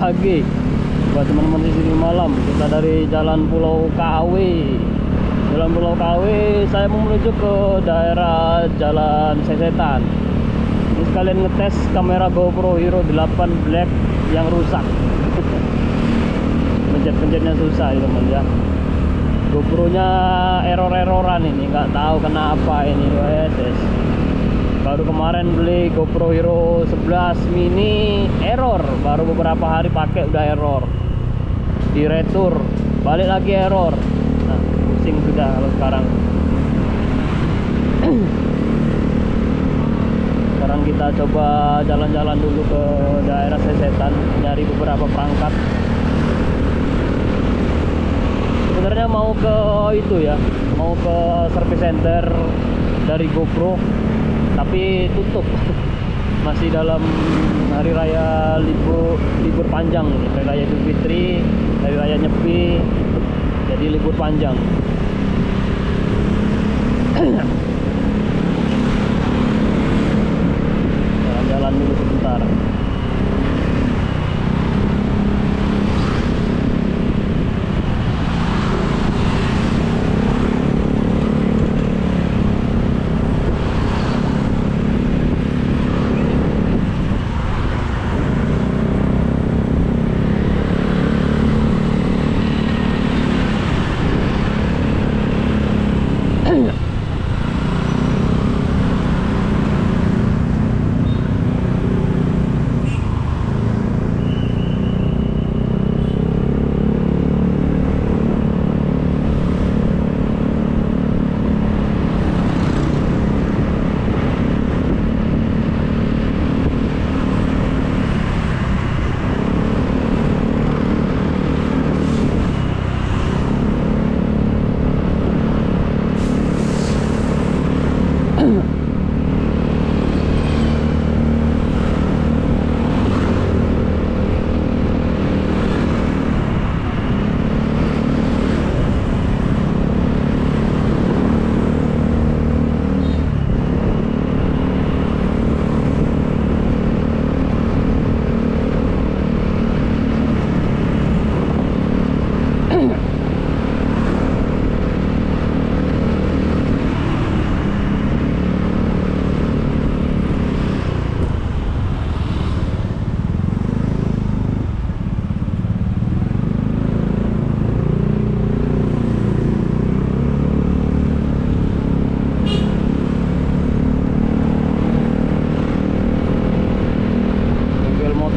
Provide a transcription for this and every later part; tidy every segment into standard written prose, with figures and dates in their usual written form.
pagi buat teman-teman di sini malam. Kita dari Jalan Pulau KW. Jalan Pulau KW, saya mau menuju ke daerah Jalan Sesetan. Ini sekalian ngetes kamera GoPro Hero 8 Black yang rusak. Pencet-pencetnya susah ya teman ya. GoPro-nya error-erroran ini, nggak tahu kenapa ini. Baru kemarin beli GoPro Hero 11 mini error, baru beberapa hari pakai udah error. Di retur balik lagi error. Nah, pusing sudah kalau sekarang. Sekarang kita coba jalan-jalan dulu ke daerah Sesetan, nyari beberapa perangkat. Sebenarnya mau ke itu ya, mau ke service center dari GoPro, tapi tutup. Masih dalam hari raya libur panjang ini, hari raya Idul Fitri, hari raya Nyepi, jadi libur panjang. Jalan-jalan dulu sebentar.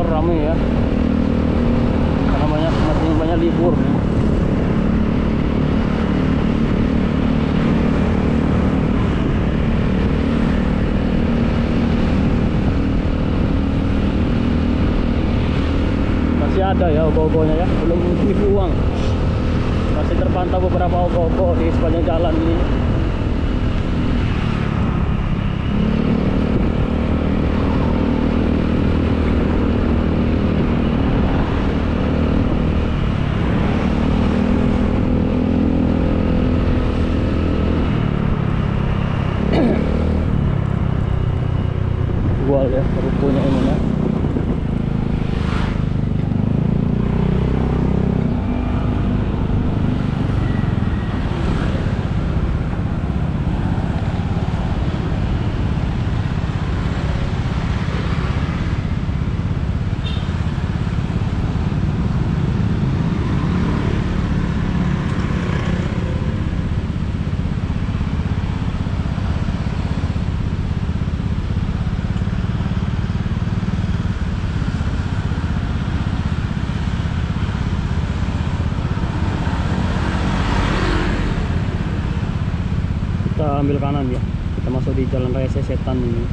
Ramai ya, karena masih banyak libur. Masih ada ya ogo-ogonya ya, belum dibuang. Masih terpantau beberapa ogo-ogo di sepanjang jalan ini. Jual ya rukonya ini ya. Kita ambil kanan ya, kita masuk di Jalan Raya Sesetan ini.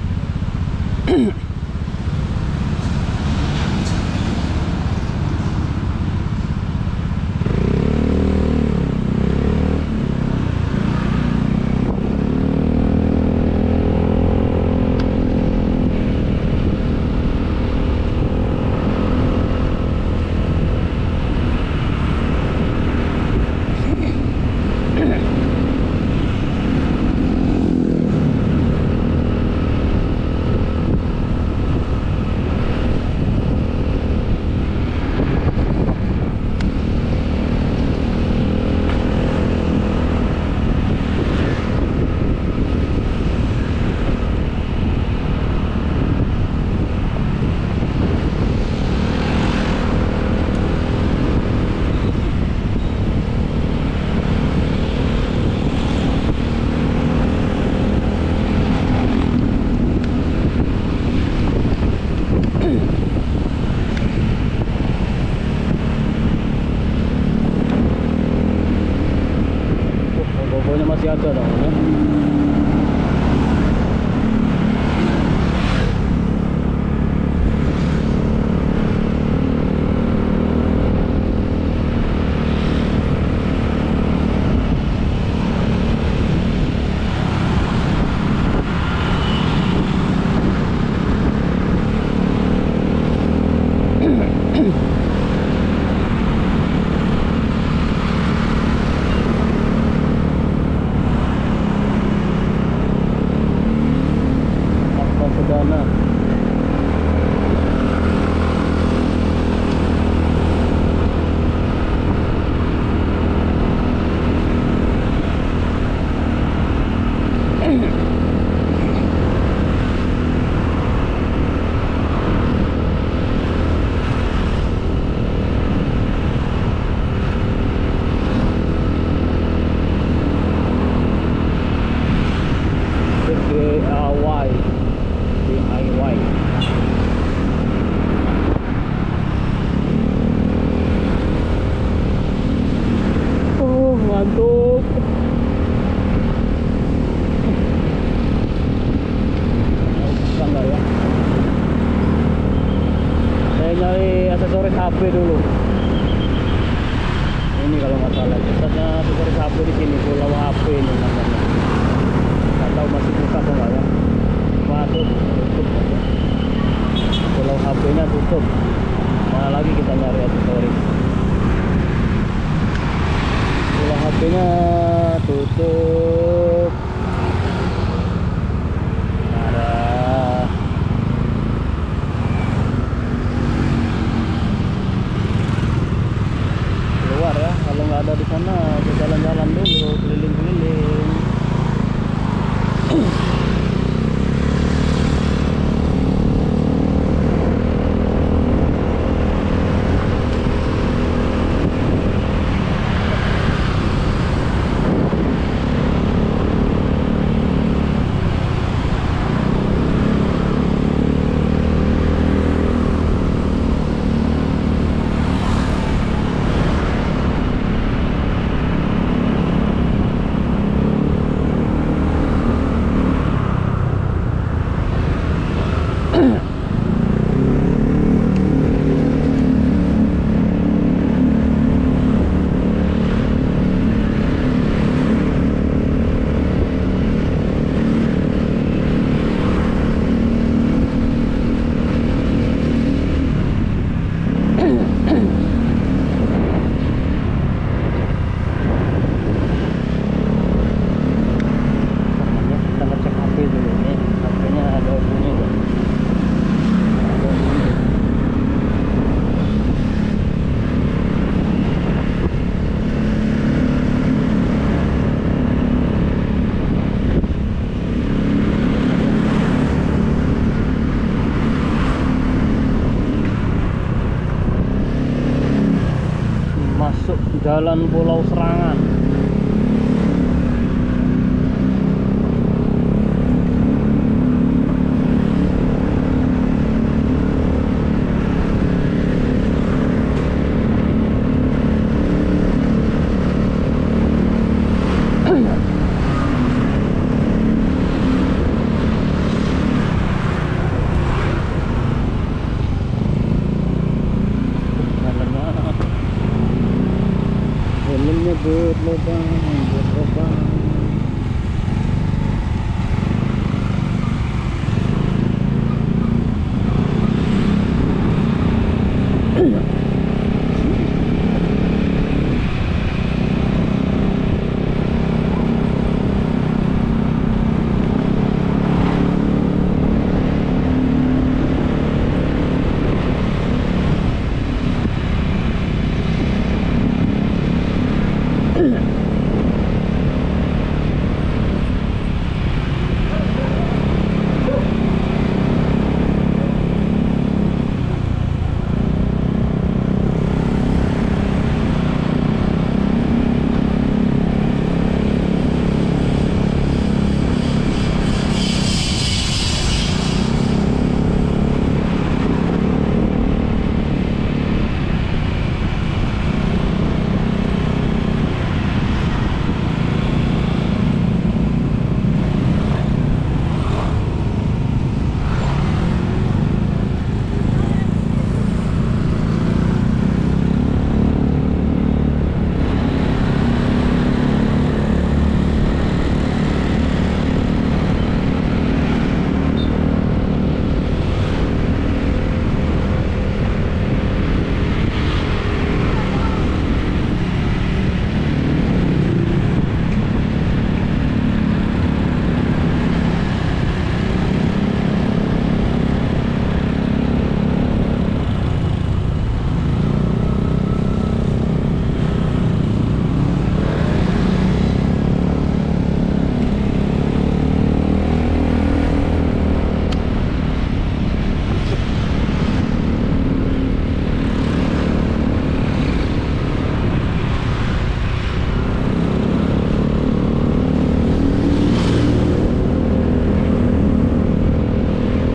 Jalan Pulau Serangan.